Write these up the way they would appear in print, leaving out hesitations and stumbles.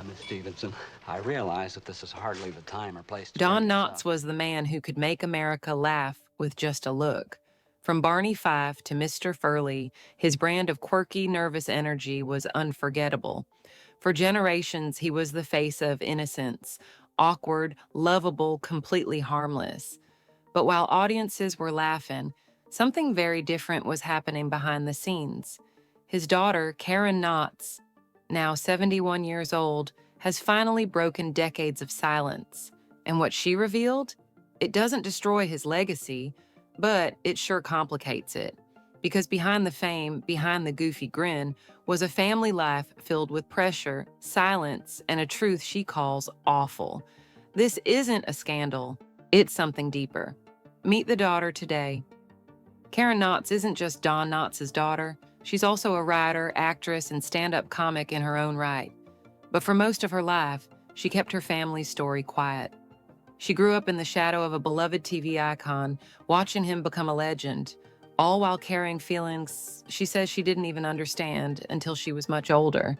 Miss Stevenson. I realize that this is hardly the time or place to Don bring this Knotts up. was the man who could make America laugh with just a look. From Barney Fife to Mr. Furley, his brand of quirky, nervous energy was unforgettable. For generations, he was the face of innocence, awkward, lovable, completely harmless. But while audiences were laughing, something very different was happening behind the scenes. His daughter, Karen Knotts, now 71 years old, has finally broken decades of silence. And what she revealed? It doesn't destroy his legacy, but it sure complicates it. Because behind the fame, behind the goofy grin, was a family life filled with pressure, silence, and a truth she calls awful. This isn't a scandal, it's something deeper. Meet the daughter today. Karen Knotts isn't just Don Knotts' daughter. She's also a writer, actress, and stand-up comic in her own right. But for most of her life, she kept her family's story quiet. She grew up in the shadow of a beloved TV icon, watching him become a legend, all while carrying feelings she says she didn't even understand until she was much older.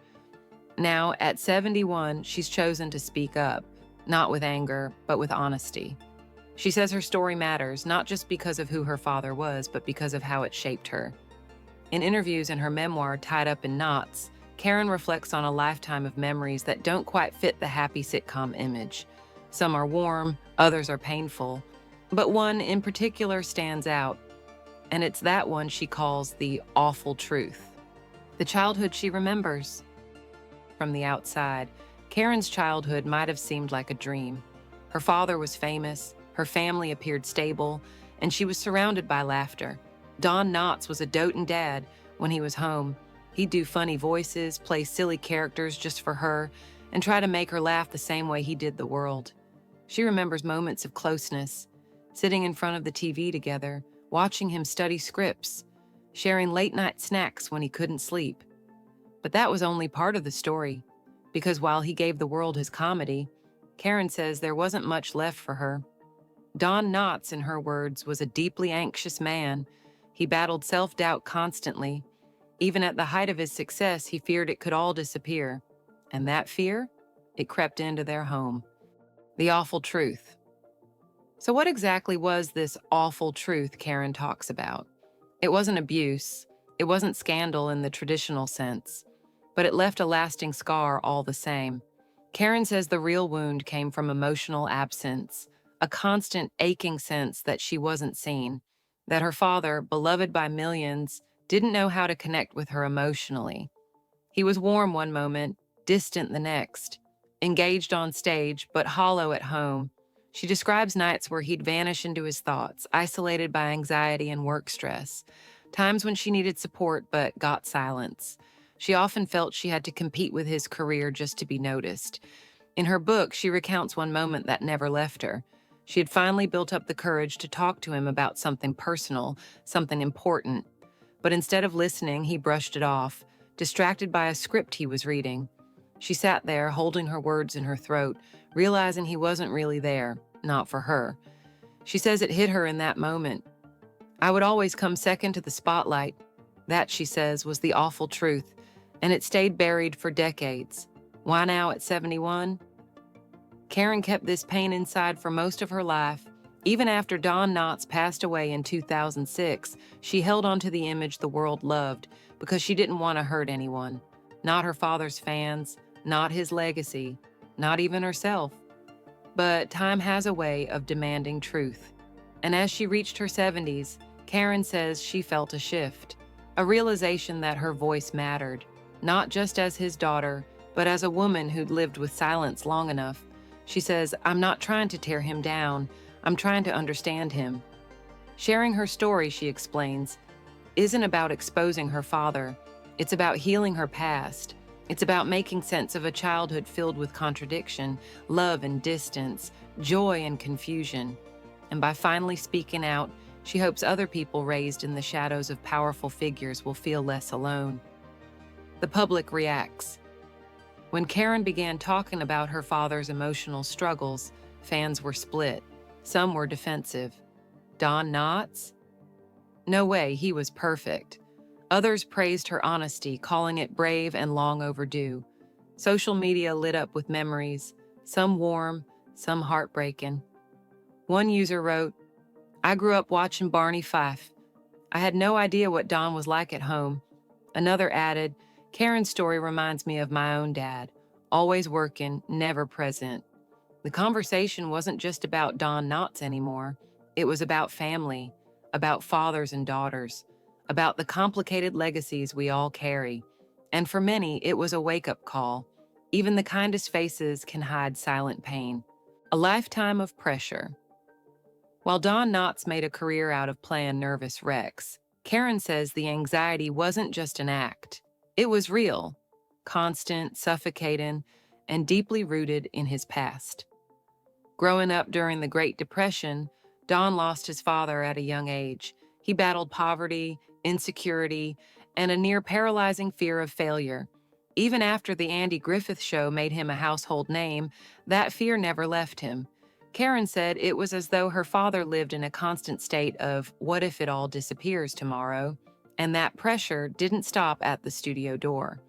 Now, at 71, she's chosen to speak up, not with anger, but with honesty. She says her story matters, not just because of who her father was, but because of how it shaped her. In interviews in her memoir, Tied Up in Knots, Karen reflects on a lifetime of memories that don't quite fit the happy sitcom image. Some are warm, others are painful, but one in particular stands out, and it's that one she calls the awful truth. The childhood she remembers. From the outside, Karen's childhood might have seemed like a dream. Her father was famous, her family appeared stable, and she was surrounded by laughter. Don Knotts was a doting dad when he was home. He'd do funny voices, play silly characters just for her, and try to make her laugh the same way he did the world. She remembers moments of closeness, sitting in front of the TV together, watching him study scripts, sharing late-night snacks when he couldn't sleep. But that was only part of the story, because while he gave the world his comedy, Karen says there wasn't much left for her. Don Knotts, in her words, was a deeply anxious man. He battled self-doubt constantly. Even at the height of his success, he feared it could all disappear. And that fear, it crept into their home. The awful truth. So what exactly was this awful truth Karen talks about? It wasn't abuse. It wasn't scandal in the traditional sense. But it left a lasting scar all the same. Karen says the real wound came from emotional absence, a constant aching sense that she wasn't seen, that her father, beloved by millions, didn't know how to connect with her emotionally. He was warm one moment, distant the next, engaged on stage, but hollow at home. She describes nights where he'd vanish into his thoughts, isolated by anxiety and work stress, times when she needed support but got silence. She often felt she had to compete with his career just to be noticed. In her book, she recounts one moment that never left her. She had finally built up the courage to talk to him about something personal, something important. But instead of listening, he brushed it off, distracted by a script he was reading. She sat there, holding her words in her throat, realizing he wasn't really there, not for her. She says it hit her in that moment. I would always come second to the spotlight. That, she says, was the awful truth, and it stayed buried for decades. Why now at 71? Karen kept this pain inside for most of her life. Even after Don Knotts passed away in 2006, she held on to the image the world loved because she didn't want to hurt anyone. Not her father's fans, not his legacy, not even herself. But time has a way of demanding truth. And as she reached her 70s, Karen says she felt a shift, a realization that her voice mattered, not just as his daughter, but as a woman who'd lived with silence long enough. She says, I'm not trying to tear him down, I'm trying to understand him. Sharing her story, she explains, isn't about exposing her father. It's about healing her past. It's about making sense of a childhood filled with contradiction, love and distance, joy and confusion. And by finally speaking out, she hopes other people raised in the shadows of powerful figures will feel less alone. The public reacts. When Karen began talking about her father's emotional struggles, fans were split. Some were defensive. Don Knotts? No way, he was perfect. Others praised her honesty, calling it brave and long overdue. Social media lit up with memories, some warm, some heartbreaking. One user wrote, "I grew up watching Barney Fife. I had no idea what Don was like at home." Another added, "Karen's story reminds me of my own dad, always working, never present." The conversation wasn't just about Don Knotts anymore. It was about family, about fathers and daughters, about the complicated legacies we all carry. And for many, it was a wake-up call. Even the kindest faces can hide silent pain. A lifetime of pressure. While Don Knotts made a career out of playing nervous wrecks, Karen says the anxiety wasn't just an act. It was real, constant, suffocating, and deeply rooted in his past. Growing up during the Great Depression, Don lost his father at a young age. He battled poverty, insecurity, and a near-paralyzing fear of failure. Even after the Andy Griffith Show made him a household name, that fear never left him. Karen said it was as though her father lived in a constant state of, what if it all disappears tomorrow? And that pressure didn't stop at the studio door.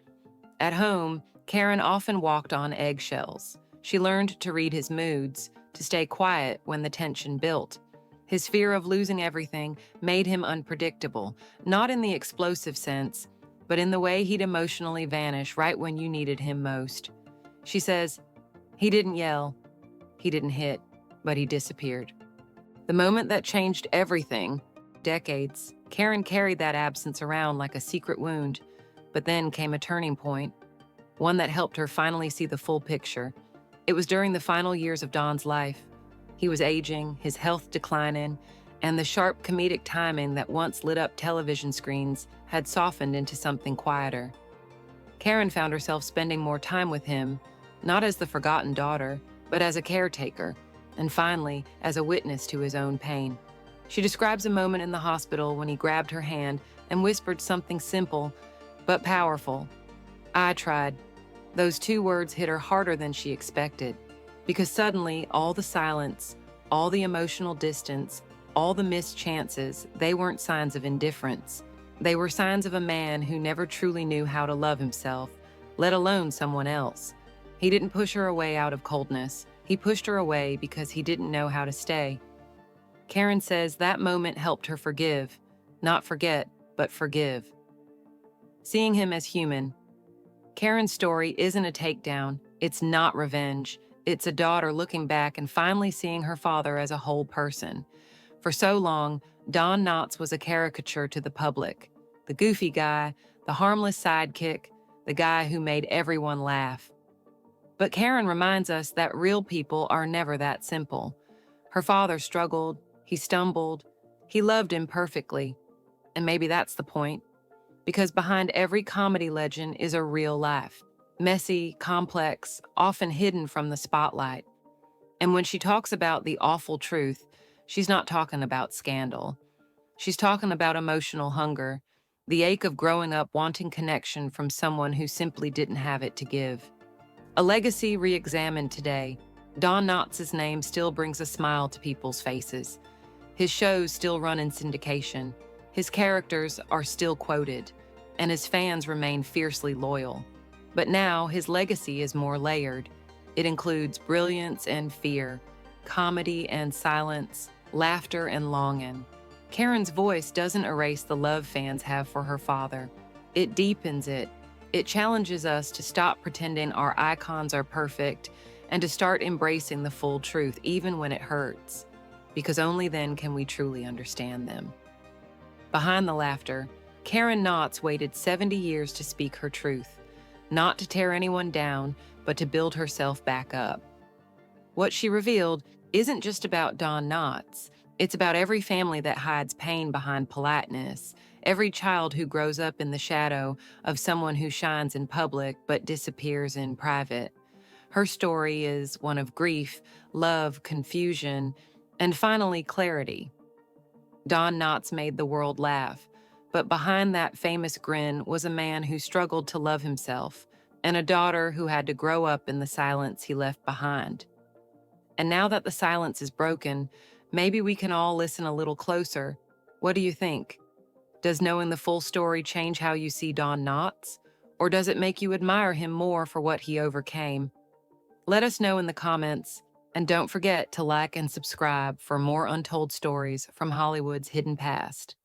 At home, Karen often walked on eggshells. She learned to read his moods, to stay quiet when the tension built. His fear of losing everything made him unpredictable, not in the explosive sense, but in the way he'd emotionally vanish right when you needed him most. She says, "He didn't yell, he didn't hit, but he disappeared." The moment that changed everything, decades, Karen carried that absence around like a secret wound, but then came a turning point, one that helped her finally see the full picture. It was during the final years of Don's life. He was aging, his health declining, and the sharp comedic timing that once lit up television screens had softened into something quieter. Karen found herself spending more time with him, not as the forgotten daughter, but as a caretaker, and finally, as a witness to his own pain. She describes a moment in the hospital when he grabbed her hand and whispered something simple, but powerful. "I tried." Those two words hit her harder than she expected, because suddenly all the silence, all the emotional distance, all the missed chances, they weren't signs of indifference. They were signs of a man who never truly knew how to love himself, let alone someone else. He didn't push her away out of coldness. He pushed her away because he didn't know how to stay. Karen says that moment helped her forgive, not forget, but forgive. Seeing him as human. Karen's story isn't a takedown. It's not revenge. It's a daughter looking back and finally seeing her father as a whole person. For so long, Don Knotts was a caricature to the public. The goofy guy, the harmless sidekick, the guy who made everyone laugh. But Karen reminds us that real people are never that simple. Her father struggled, he stumbled, he loved imperfectly. And maybe that's the point. Because behind every comedy legend is a real life. Messy, complex, often hidden from the spotlight. And when she talks about the awful truth, she's not talking about scandal. She's talking about emotional hunger, the ache of growing up wanting connection from someone who simply didn't have it to give. A legacy re-examined today. Don Knotts' name still brings a smile to people's faces. His shows still run in syndication. His characters are still quoted, and his fans remain fiercely loyal. But now his legacy is more layered. It includes brilliance and fear, comedy and silence, laughter and longing. Karen's voice doesn't erase the love fans have for her father. It deepens it. It challenges us to stop pretending our icons are perfect and to start embracing the full truth, even when it hurts, because only then can we truly understand them. Behind the laughter, Karen Knotts waited 70 years to speak her truth, not to tear anyone down, but to build herself back up. What she revealed isn't just about Don Knotts. It's about every family that hides pain behind politeness, every child who grows up in the shadow of someone who shines in public but disappears in private. Her story is one of grief, love, confusion, and finally clarity. Don Knotts made the world laugh, but behind that famous grin was a man who struggled to love himself, and a daughter who had to grow up in the silence he left behind. And now that the silence is broken, maybe we can all listen a little closer. What do you think? Does knowing the full story change how you see Don Knotts? Or does it make you admire him more for what he overcame? Let us know in the comments, and don't forget to like and subscribe for more untold stories from Hollywood's hidden past.